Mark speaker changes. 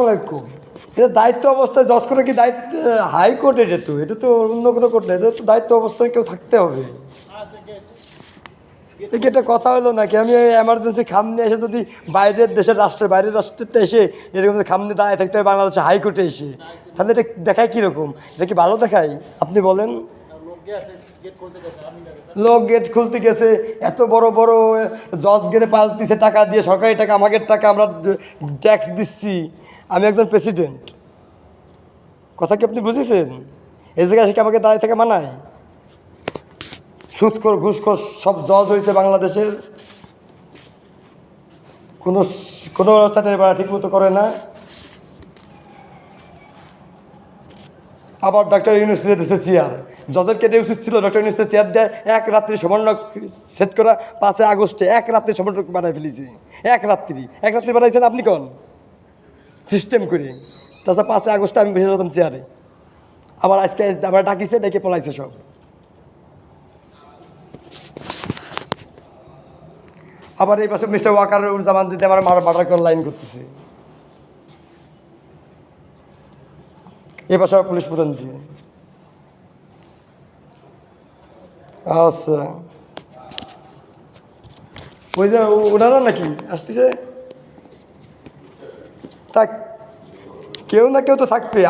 Speaker 1: আলাইকুম। এটা দায়িত্ব অবস্থায় জজ করে কি দায়িত্ব? হাইকোর্ট এটা তো অন্য কোনো কোর্ট না, এটা তো দায়িত্ব অবস্থায় কেউ থাকতে হবে। এটা কথা হলো নাকি? আমি এমার্জেন্সি খাম নিয়ে এসে যদি বাইরের রাষ্ট্রেতে এসে এরকম খাম নিয়ে দাঁড়ায় থাকতে হবে বাংলাদেশে হাইকোর্টে এসে, তাহলে এটা দেখায় কীরকম? এটা কি ভালো দেখায়? আপনি বলেন। লোক গেট খুলতে গেছে, এত বড় বড় জজ গেটে পালতিছে টাকা দিয়ে, সরকারি টাকা, আমাদের টাকা, আমরা ট্যাক্স দিচ্ছি। আমি একজন প্রেসিডেন্ট, কথা কি আপনি বুঝেছেন? এই জায়গায় সে আমাকে দাঁড়িয়ে থেকে মানায়? সুদখোর ঘুষখোর সব জজ হয়েছে বাংলাদেশের, কোনো কোনো চাকরি বাড়া ঠিক মতো করে না। আবার ডক্টর ইউনুসের দেশে চেয়ার, জজের কেটে উচিত ছিল ডক্টর ইউনুসের চেয়ার দেয়, এক রাত্রি সমন্বয় সেট করা 5 আগস্টে এক রাত্রি সমন্বয় বানাই ফেলেছি। এক রাত্রি বানাইছেন আপনি কোন সিস্টেম করে? তাছাড়া 5 আগস্টে আমি বসে যেতাম চেয়ারে, আবার আজকে আবার ডাকিছে, ডেকে পলাইছে সব। আবার এই পাশে মিস্টার ওয়াকারুজ্জামান যদি আমার মার্ডার করে লাইন করতেছে, এই পাশে পুলিশ প্রধান দিয়ে। আচ্ছা, ওই যে ওনারা নাকি আসতেছে, থাক, কেউ না কেউ তো থাকবে।